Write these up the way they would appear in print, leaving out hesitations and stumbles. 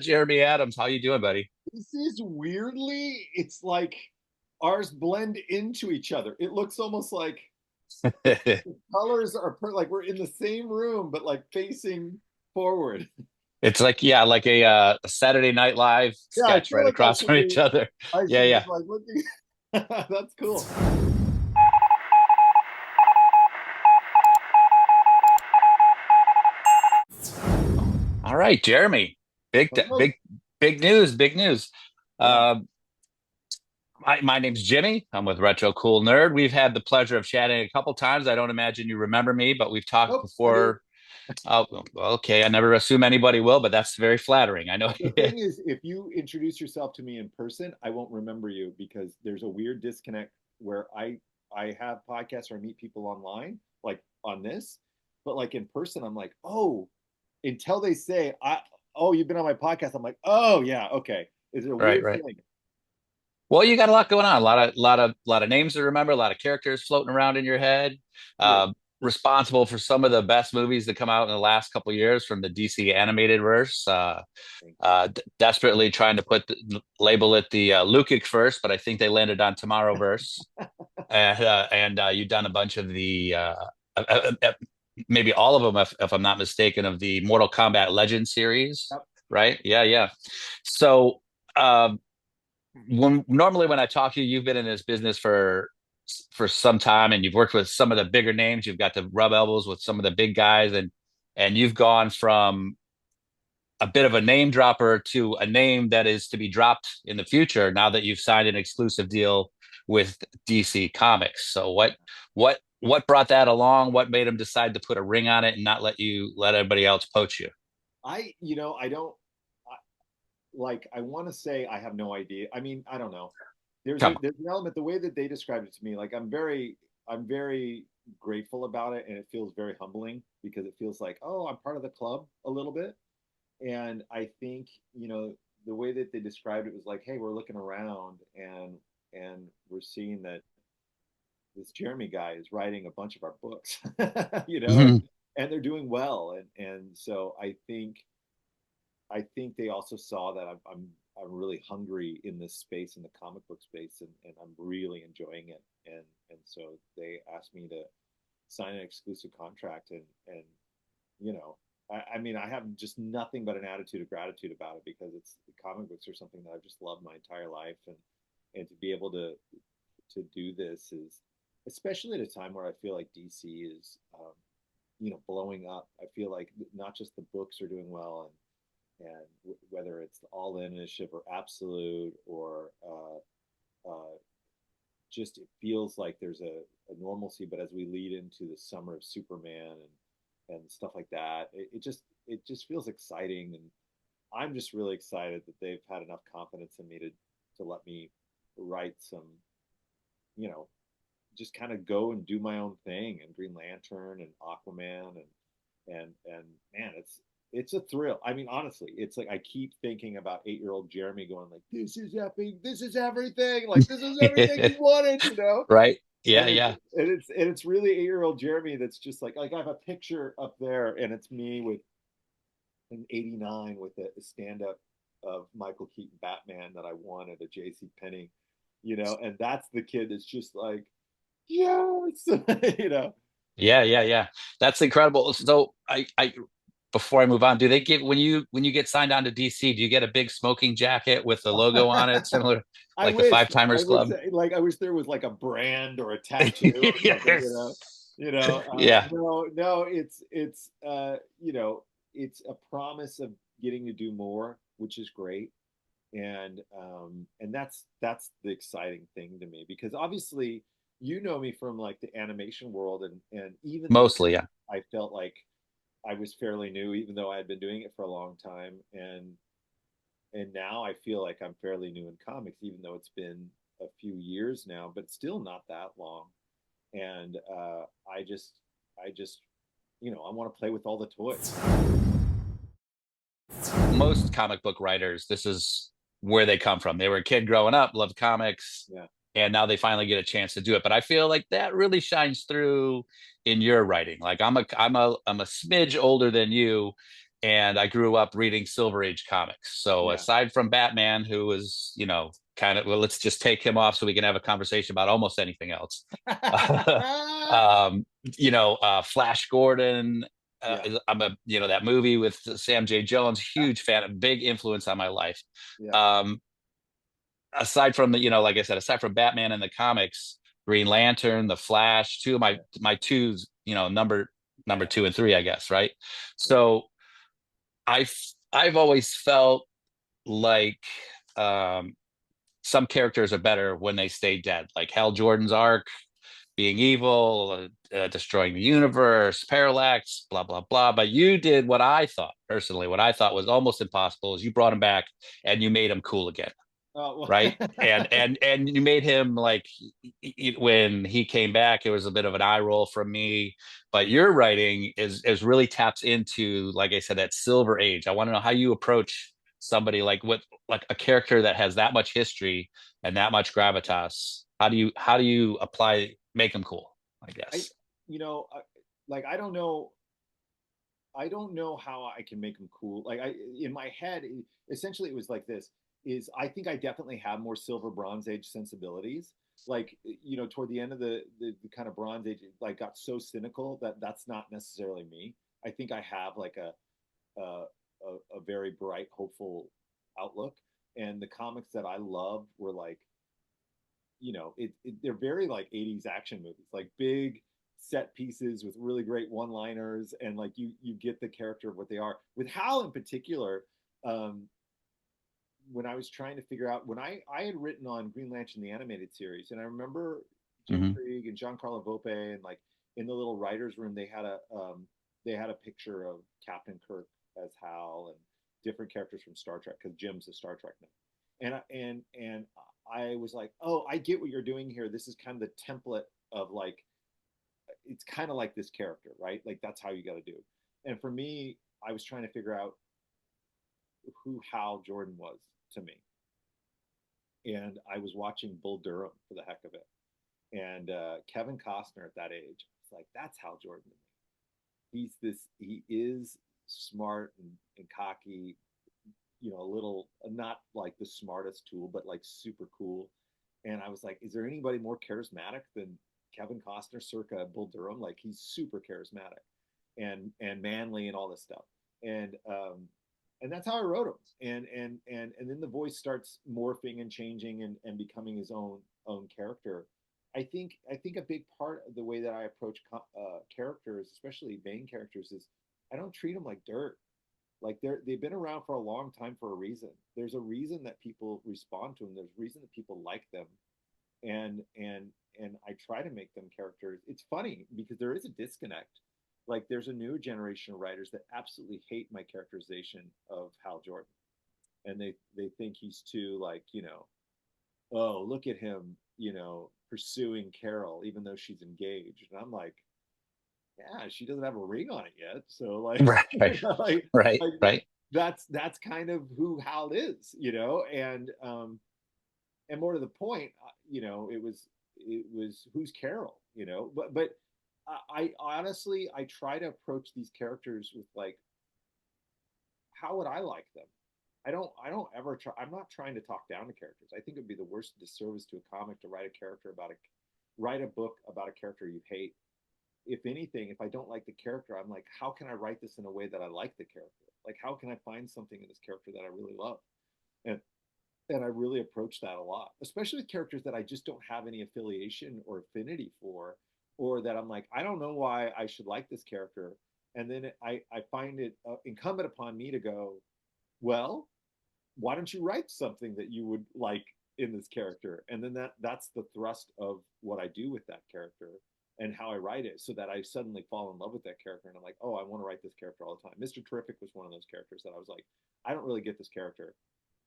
Jeremy Adams, how you doing, buddy? This is weirdly, it's like ours blend into each other. It looks almost like colors are like we're in the same room, but like facing forward. It's like, yeah, like a Saturday Night Live Yeah, I sketch feel right like I across should from each be, other. I Yeah, should be yeah. like looking. That's cool. All right, Jeremy. Big, Hello. big, big news, big news. Yeah. Um, my name's Jimmy. I'm with Retro Cool Nerd. We've had the pleasure of chatting a couple times. I don't imagine you remember me, but we've talked Nope, I do. before. Oh, well, okay. I never assume anybody will, but that's very flattering. I know. The thing is, if you introduce yourself to me in person, I won't remember you because there's a weird disconnect where I have podcasts or I meet people online, like on this, but like in person, I'm like, oh, until they say, oh, you've been on my podcast. I'm like, oh yeah, okay. It's a Right, weird right. feeling. Well, you got a lot going on. A lot of names to remember. A lot of characters floating around in your head. True. Responsible for some of the best movies that come out in the last couple of years from the DC animated verse. Thank you. Desperately trying to label it the Lukic verse, but I think they landed on Tomorrowverse. And you've done a bunch of the uh, uh, uh, maybe all of them, if I'm not mistaken, of the Mortal Kombat Legend series, Yep. right? Yeah, yeah. So. When I talk to you, you've been in this business for some time, and you've worked with some of the bigger names. You've got to rub elbows with some of the big guys, and you've gone from a bit of a name dropper to a name that is to be dropped in the future now that you've signed an exclusive deal with DC Comics. So what brought that along? What made them decide to put a ring on it and not let everybody else poach you? I don't I, like. I want to say I have no idea. I mean, I don't know. Come on. There's an element the way that they described it to me. Like I'm very grateful about it, and it feels very humbling because it feels like, oh, I'm part of the club a little bit. And I think, the way that they described it was like, hey, we're looking around and we're seeing that this Jeremy guy is writing a bunch of our books, Mhm. and they're doing well. And so I think they also saw that I'm really hungry in this space, in the comic book space, and I'm really enjoying it. And so they asked me to sign an exclusive contract, and you know, I mean, I have just nothing but an attitude of gratitude about it because it's the comic books are something that I've just loved my entire life, and to be able to do this is, especially at a time where I feel like DC is, blowing up. I feel like not just the books are doing well, and whether it's the All In initiative or Absolute or just it feels like there's a normalcy. But as we lead into the summer of Superman and stuff like that, it just feels exciting, and I'm just really excited that they've had enough confidence in me to let me write some, you know, just kind of go and do my own thing, and Green Lantern and Aquaman and man, it's a thrill. I mean, honestly, it's like I keep thinking about 8-year-old Jeremy going like, "This is epic. This is everything. Like this is everything you wanted." Right? Yeah, And it's yeah. and it's and it's really 8-year-old Jeremy that's just like I have a picture up there, and it's me with in '89 with a stand up of Michael Keaton Batman that I won at a JC Penney, and that's the kid that's just like, yes, you know. Yeah, yeah, yeah. That's incredible. So before I move on, do they give when you get signed on to DC, do you get a big smoking jacket with the logo on it, similar I like the wish, Five Timers I wish, Club? like, I wish there was like a brand or a tattoo or something, Yeah. no, no, it's a promise of getting to do more, which is great. And that's the exciting thing to me because obviously you know me from like the animation world, and even then Mostly, yeah. I felt like I was fairly new, even though I had been doing it for a long time. And now I feel like I'm fairly new in comics, even though it's been a few years now, but still not that long. And I just I want to play with all the toys. Most comic book writers, this is where they come from. They were a kid growing up, loved comics, Yeah. and now they finally get a chance to do it. But I feel like that really shines through in your writing. Like I'm a smidge older than you, and I grew up reading Silver Age comics. So Yeah. aside from Batman, who was, kind of, well, let's just take him off so we can have a conversation about almost anything else. um, Flash Gordon. Yeah. I'm that movie with Sam J. Jones, huge fan, a big influence on my life. Yeah. Um, Aside from like I said, aside from Batman and the comics, Green Lantern, The Flash, two of my Yeah. my twos, number two and three, I guess, right? Yeah. So I've always felt like um, some characters are better when they stay dead, like Hal Jordan's arc, being evil, destroying the universe, parallax, blah blah blah. But you did what I thought personally, what I thought was almost impossible, is you brought him back and you made him cool again, Oh, right? And well. and you made him like, when he came back, it was a bit of an eye roll from me. But your writing is really taps into, like I said, that silver age. I want to know how you approach somebody like a character that has that much history and that much gravitas. How do you make them cool, I I, guess. you know, like I don't know how I can make them cool. Like in my head, essentially, it was like this: is I think I definitely have more silver bronze age sensibilities. Like toward the end of the kind of bronze age, like got so cynical that that's not necessarily me. I think I have like a a very bright, hopeful outlook. And the comics that I loved were like, they're very like 80s action movies, like big set pieces with really great one-liners, and like you get the character of what they are. With Hal in particular, um, when I was trying to figure out, when I had written on Green Lantern the animated series, and I remember Jim Hmm. Krieg and Giancarlo Volpe, and like in the little writers' room, they had a picture of Captain Kirk as Hal and different characters from Star Trek, because Jim's a Star Trek name. And I was like, oh, I get what you're doing here. This is kind of the template of like, it's kind of like this character, right? Like that's how you got to do. And for me, I was trying to figure out who Hal Jordan was to me, and I was watching Bull Durham for the heck of it. And Kevin Costner at that age, it's like that's Hal Jordan to me. He is smart and cocky, a little, not like the smartest tool, but like super cool. And I was like, is there anybody more charismatic than Kevin Costner circa Bull Durham? Like he's super charismatic and manly and all this stuff. And that's how I wrote him. And then the voice starts morphing and changing and becoming his own character. I think a big part of the way that I approach characters, especially main characters, is I don't treat them like dirt. Like they've been around for a long time for a reason. There's a reason that people respond to them. There's a reason that people like them, and I try to make them characters. It's funny because there is a disconnect. Like there's a new generation of writers that absolutely hate my characterization of Hal Jordan, and they think he's too like, oh, look at him, pursuing Carol even though she's engaged. And I'm like, yeah, she doesn't have a ring on it yet. So like, Right, right, right, like right. that's kind of who Hal is, and more to the point, it was who's Carol, but I honestly I try to approach these characters with like, how would I like them? I don't ever try. I'm not trying to talk down to characters. I think it would be the worst disservice to a comic to write a book about a character you hate. If anything, if I don't like the character, I'm like, how can I write this in a way that I like the character? Like, how can I find something in this character that I really love? And and I really approach that a lot, especially with characters that I just don't have any affiliation or affinity for, or that I'm like, I don't know why I should like this character. And then I find it incumbent upon me to go, well, why don't you write something that you would like in this character? And then that's the thrust of what I do with that character and how I write it, so that I suddenly fall in love with that character and I'm like, oh, I want to write this character all the time. Mr. Terrific was one of those characters that I was like, I don't really get this character.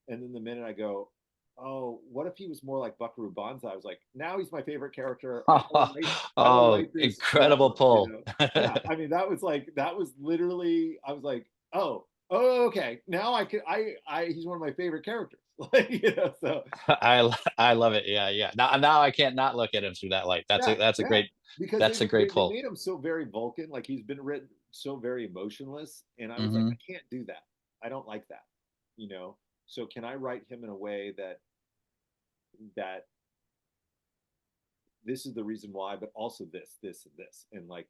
And then the minute I go, oh, what if he was more like Buckaroo Bonzai? I was like, now he's my favorite character. I will Oh, write this incredible forever. pull. Yeah. I mean, that was literally. I was like, oh, okay. Now I can. He's one of my favorite characters. Like, so I love it. Yeah, yeah. Now I can't not look at him through that light. That's a yeah, that's a yeah. great Because that's a great they pull. made him so very Vulcan. Like he's been written. so very emotionless, and I was like, I Hmm. can't do that. I don't like that, you know. So can I write him in a way that this is the reason why, but also this, and this. And like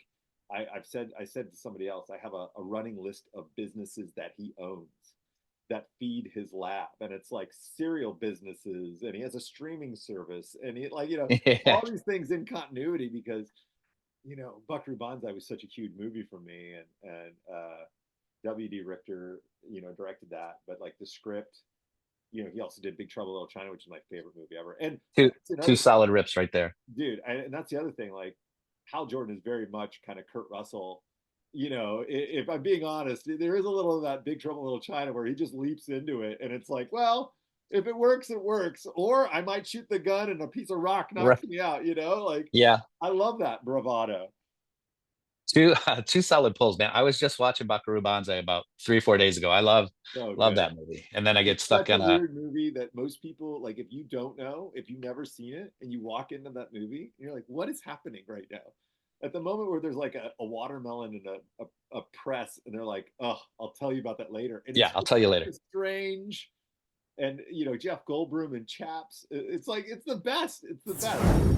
I said to somebody else, I have a running list of businesses that he owns that feed his lab. And it's like cereal businesses, and he has a streaming service, and he like, Yeah. all these things in continuity because, Buckaroo Banzai was such a huge movie for me. And W.D. Richter, directed that. But like the script, he also did Big Trouble in Little China, which is my favorite movie ever. And Two that's another two thing, solid rips right there. dude. And that's the other thing. Like Hal Jordan is very much kind of Kurt Russell. If I'm being honest, there is a little of that Big Trouble in Little China where he just leaps into it, and it's like, well, if it works, it works. Or I might shoot the gun and a piece of rock knocks Right. me out. Like Yeah. I love that bravado. Two solid pulls, man. I was just watching Buckaroo Banzai about 3, 4 days ago. I So love good. that movie. And then I get It's stuck such a on a weird movie that most people like. If you don't know, if you've never seen it, and you walk into that movie, and you're like, "What is happening right now?" At the moment where there's like a watermelon and a press, and they're like, "Oh, I'll tell you about that later," and yeah, it's I'll just tell you such later. a strange, and Jeff Goldblum and Chaps. It's like it's the best. It's the best.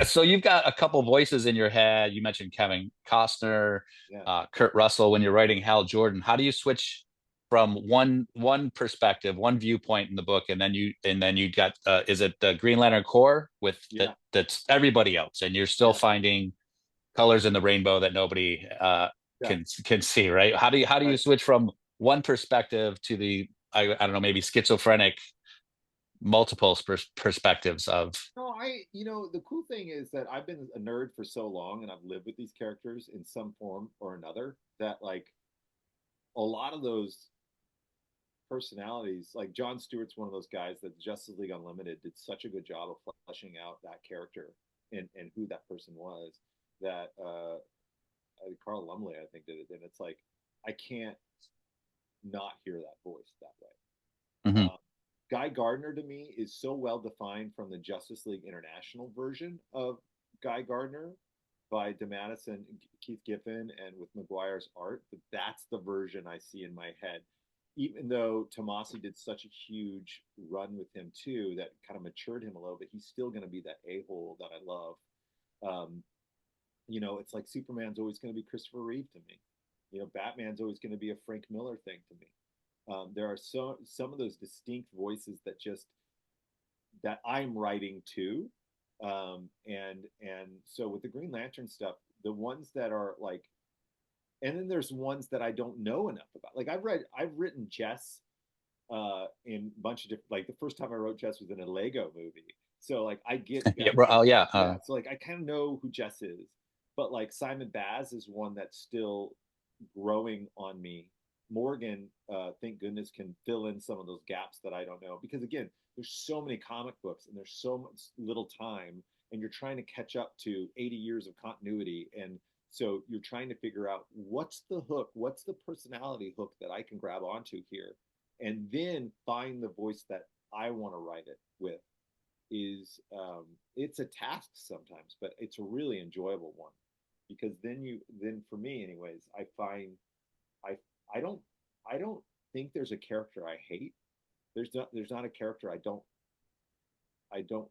So you've got a couple voices in your head. You mentioned Kevin Costner, Yeah, Kurt Russell. When you're writing Hal Jordan, how do you switch from one perspective, one viewpoint in the book, and then you got is it the Green Lantern Corps with yeah, that's everybody else, and you're still yeah, finding colors in the rainbow that nobody yeah. can see, right? How do you Right. switch from one perspective to the I don't know, maybe schizophrenic multiple perspectives of No, the cool thing is that I've been a nerd for so long, and I've lived with these characters in some form or another, that like a lot of those personalities, like John Stewart's one of those guys that Justice League Unlimited did such a good job of fleshing out that character and who that person was, that Carl Lumley, I think, did it. And it's like, I can't not hear that voice that way. Mhm. Guy Gardner to me is so well defined from the Justice League International version of Guy Gardner by DeMatteis and Keith Giffen, and with McGuire's art, that's the version I see in my head. Even though Tomasi did such a huge run with him too, that kind of matured him a little bit, he's still going to be that a hole that I love. Um, it's like Superman's always going to be Christopher Reeve to me. Batman's always going to be a Frank Miller thing to me. There are some of those distinct voices that I'm writing to, and so with the Green Lantern stuff, the ones that are like, and then there's ones that I don't know enough about. Like I've written Jess in a bunch of different. Like the first time I wrote Jess was in a Lego movie, so like I get Yeah, Jess. oh yeah. Yeah, so like I kind of know who Jess is, but like Simon Baz is one that's still growing on me. Morgan, thank goodness, can fill in some of those gaps that I don't know, because again, there's so many comic books and there's so much little time, and you're trying to catch up to 80 years of continuity, and so you're trying to figure out what's the hook, what's the personality hook that I can grab onto here, and then find the voice that I want to write it with. Is It's a task sometimes, but it's a really enjoyable one, because then for me anyways, I find I I don't I don't think there's a character I hate. There's not a character I don't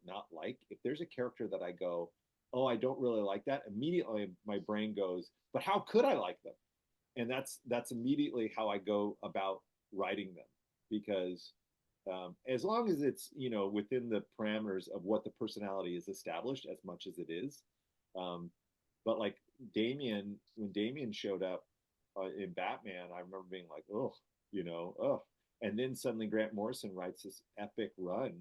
not like. If there's a character that I go, oh, I don't really like that, immediately my brain goes, but how could I like them? And that's immediately how I go about writing them, because as long as it's within the parameters of what the personality is established, as much as it is. Um, but like when Damian showed up in Batman, I remember being like, oh, oh. And then suddenly Grant Morrison writes this epic run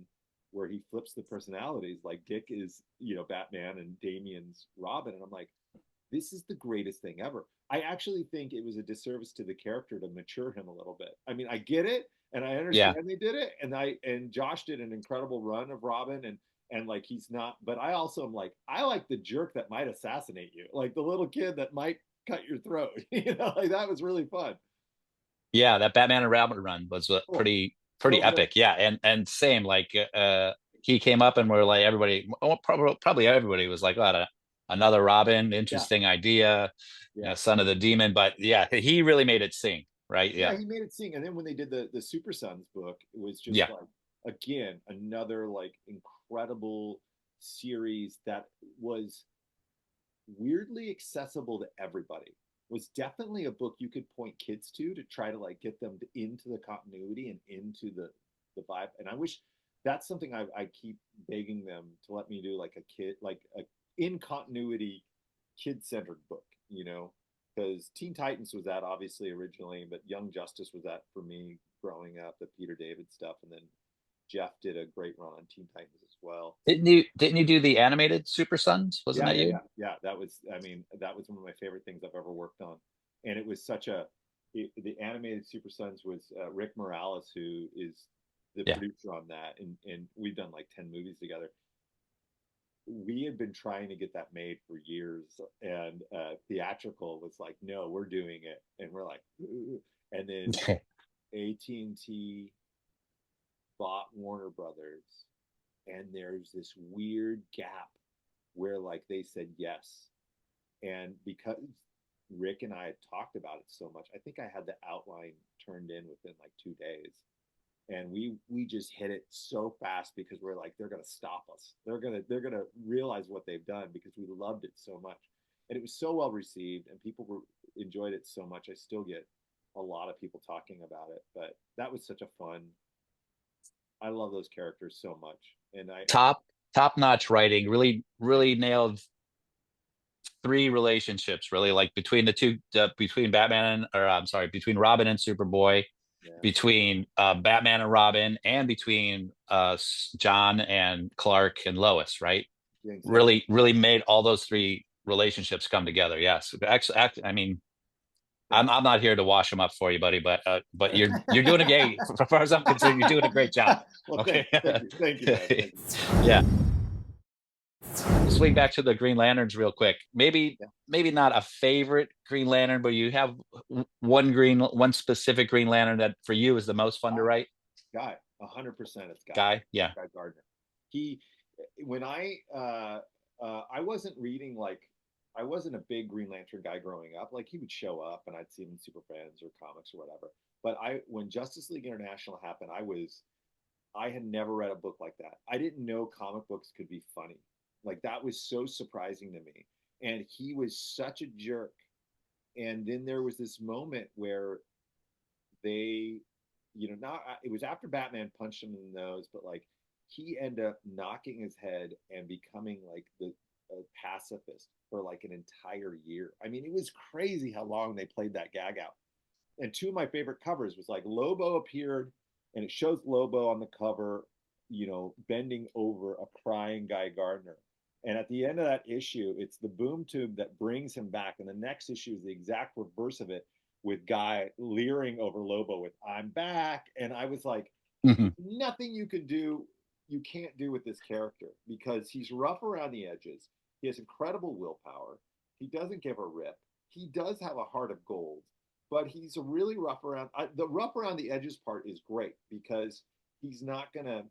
where he flips the personalities. Like Dick is, Batman and Damian's Robin. And I'm like, this is the greatest thing ever. I actually think it was a disservice to the character to mature him a little bit. I mean, I get it and I Yeah. understand they did it, and Josh did an incredible run of Robin, and like he's not, but I also am like, I like the jerk that might assassinate you, like the little kid that might cut your throat. Like that was really fun. Yeah, that Batman and Robin run was Oh, pretty so good. epic. Yeah, and same like he came up and we're like everybody, well, probably everybody was like, oh, another Robin, Yeah, interesting idea, yeah, son of the demon. But yeah, he really made it sing, right? Yeah, yeah. He made it sing, and then when they did the Super Sons book, it was just yeah. like again another like incredible series that was weirdly accessible to everybody. Was definitely a book you could point kids to try to like get them into the continuity and into the vibe. And I wish that's something I keep begging them to let me do, like a kid, like a in continuity kid centered book, because Teen Titans was that obviously originally, but Young Justice was that for me growing up, the Peter David stuff, and then Jeff did a great run on Teen Titans as well. Didn't you do the animated Super Sons? Wasn't Yeah, that yeah, you? yeah, yeah. That was, I mean, that was one of my favorite things I've ever worked on, and it was such a. The animated Super Sons was Rick Morales, who is the Yeah. producer on that, and we've done like 10 movies together. We had been trying to get that made for years, and theatrical was like, no, we're doing it, and we're like, "Ooh." And then AT&T bought Warner Brothers, and there's this weird gap where like they said yes. And because Rick and I had talked about it so much, I think I had the outline turned in within like 2 days. And we just hit it so fast because we're like, they're gonna stop us. They're gonna realize what they've done because we loved it so much. And it was so well received and people were enjoyed it so much. I still get a lot of people talking about it. But that was such a fun. I love those characters so much. And top top notch writing. Really, really nailed three relationships. Really, like between the two, between Batman, or I'm sorry, between Robin and Superboy, yeah, between Batman and Robin, and between John and Clark and Lois. Right? yeah, exactly. Really, really made all those three relationships come together. Yes, actually, I mean, Thank I'm not here to wash them up for you, buddy, but you're doing a great, as far as I'm concerned, you're doing a great job. Well, Okay. thank you, man. Thank you. Yeah. We'll swing back to the Green Lanterns real quick. Yeah, Maybe not a favorite Green Lantern, but you have one specific Green Lantern that for you is the most fun to Guy, write. 100%. It's Guy, Guy, yeah. Guy Gardner. He, when I wasn't reading like, I wasn't a big Green Lantern guy growing up. Like he would show up, and I'd see him in Super Friends or comics or whatever. But when Justice League International happened, I had never read a book like that. I didn't know comic books could be funny. Like that was so surprising to me. And he was such a jerk. And then there was this moment where they, not it was after Batman punched him in the nose, but like he ended up knocking his head and becoming like the a pacifist for like an entire year. I mean, it was crazy how long they played that gag out. And two of my favorite covers was like Lobo appeared, and it shows Lobo on the cover, bending over a crying Guy Gardner. And at the end of that issue, it's the boom tube that brings him back. And the next issue is the exact reverse of it, with Guy leering over Lobo with "I'm back." And I was like, Mhm. nothing you can't do with this character because he's rough around the edges. He has incredible willpower. He doesn't give a rip. He does have a heart of gold, but he's a really rough around. The rough around the edges part is great because he's not gonna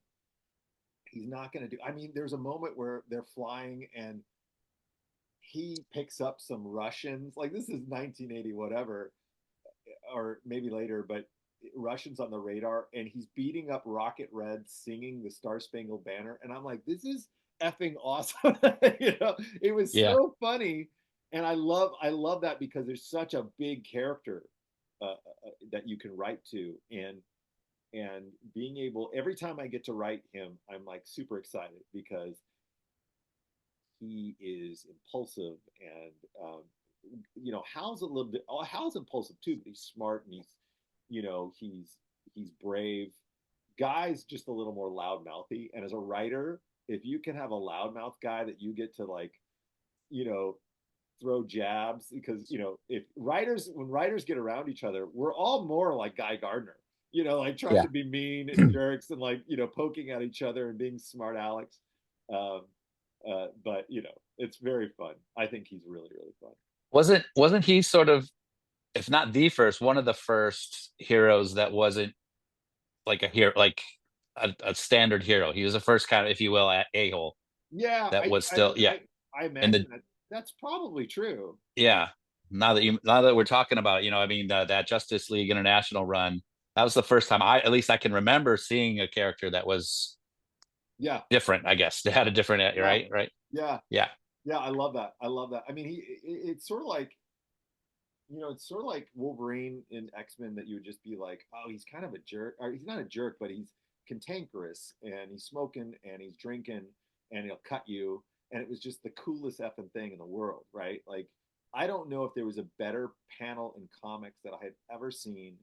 he's not gonna do. I mean, there's a moment where they're flying and he picks up some Russians. Like this is 1980 whatever, or maybe later, but Russians on the radar, and he's beating up Rocket Red, singing the Star Spangled Banner, and I'm like, this is effing awesome. It was Yeah. so funny, and I love that because there's such a big character that you can write to, and being able every time I get to write him, I'm like super excited because he is impulsive and Hal's a little bit. Oh, Hal's impulsive too, but he's smart and he's brave. Guy's just a little more loudmouthy, and as a writer, if you can have a loudmouth guy that you get to like, you know, throw jabs because if writers when writers get around each other, we're all more like Guy Gardner. Like trying Yeah. to be mean and jerks and like poking at each other and being smart Alex. Um, but it's very fun. I think he's really really fun. Wasn't he sort of, if not the first, one of the first heroes that wasn't like a hero, like a standard hero? He was the first kind of, if you will, a hole Yeah, that I was I still, yeah. I, I And the imagine that That's probably true. Yeah. Now that we're talking about it, I mean, that Justice League International run, that was the first time at least I can remember seeing a character that was Yeah, different, I guess. They had a different, yeah, right? Right. yeah, Yeah. yeah. I love that. I love that. I mean, it's sort of like, it's sort of like Wolverine in X-Men, that you would just be like, oh, he's kind of a jerk, or he's not a jerk, but he's cantankerous, and he's smoking and he's drinking and he'll cut you. And it was just the coolest effing thing in the world, right? Like, I don't know if there was a better panel in comics that I had ever seen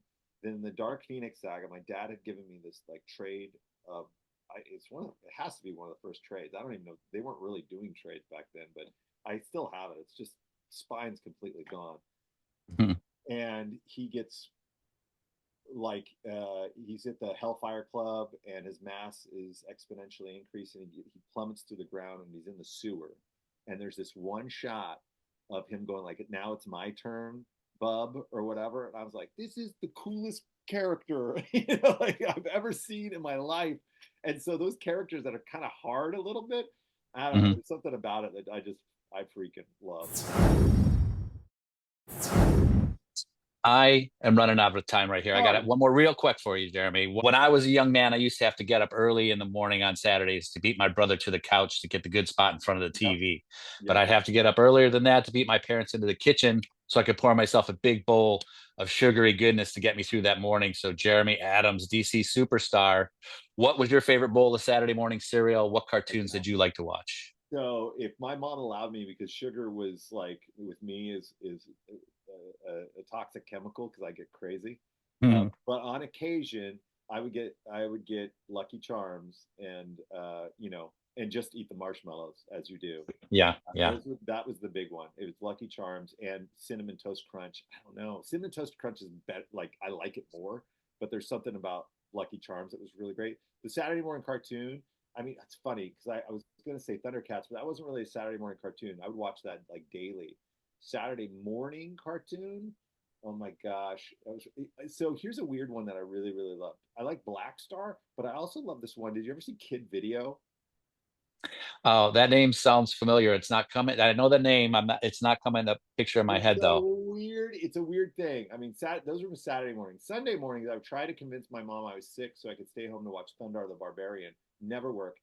than the Dark Phoenix saga. My dad had given me this like trade of, it has to be one of the first trades. I don't even know, they weren't really doing trades back then, but I still have it. It's just spine's completely gone. Mhm. And he gets like, he's at the Hellfire Club, and his mass is exponentially increasing. He plummets to the ground, and he's in the sewer. And there's this one shot of him going like, "Now it's my turn, bub," or whatever. And I was like, "This is the coolest character like I've ever seen in my life." And so those characters that are kind of hard a little bit, I don't know. Mhm. There's something about it that I freaking love. I am running out of time right here. I got Oh one more real quick for you, Jeremy. When I was a young man, I used to have to get up early in the morning on Saturdays to beat my brother to the couch to get the good spot in front of the yep, TV. But yep. I'd have to get up earlier than that to beat my parents into the kitchen so I could pour myself a big bowl of sugary goodness to get me through that morning. So, Jeremy Adams, DC superstar, what was your favorite bowl of Saturday morning cereal? What cartoons did you like to watch? So if my mom allowed me, because sugar was like with me is a toxic chemical because I get crazy. Hmm. But on occasion, I would get Lucky Charms, and and just eat the marshmallows as you do. Yeah, yeah. That was the big one. It was Lucky Charms and Cinnamon Toast Crunch. I don't know, Cinnamon Toast Crunch is better. Like, I like it more, but there's something about Lucky Charms that was really great. The Saturday morning cartoon. I mean, it's funny because I was going to say Thundercats, but that wasn't really a Saturday morning cartoon. I would watch that like daily. Saturday morning cartoon. Oh my gosh. So here's a weird one that I really, really love. I like Black Star, but I also love this one. Did you ever see Kid Video? Oh, that name sounds familiar. It's not coming. I know the name. It's not coming up picture in my It's head though. so weird. It's a weird thing. I mean, those were Saturday mornings. Sunday mornings, I would try to convince my mom I was sick so I could stay home to watch Thundar the Barbarian. Never worked.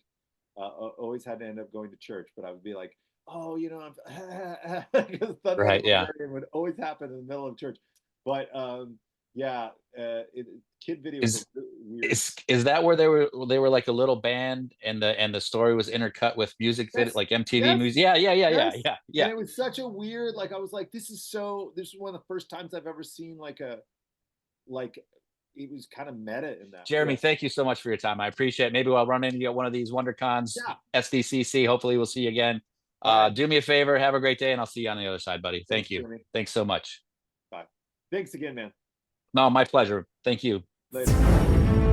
Always had to end up going to church, but I would be like, oh, I'm because Thunder the Right. Yeah. Barbarian would always happen in the middle of church. But yeah, Kid Video was a Is weird. is that where they were like a little band and the story was intercut with music Yes, like MTV yes, music? Yeah, yeah, yeah, yeah, yes. yeah, And yeah. it was such a weird, like, I was like, this is one of the first times I've ever seen like it was kind of meta in that way. Jeremy, thank you so much for your time. I appreciate it. Maybe I'll run into you at one of these WonderCons, Yeah. SDCC. Hopefully we'll see you again. All right. Do me a favor, have a great day, and I'll see you on the other side, buddy. Thanks, Thank you. Jimmy. Thanks so much. Bye. Thanks again, man. No, my pleasure. Thank you. Later.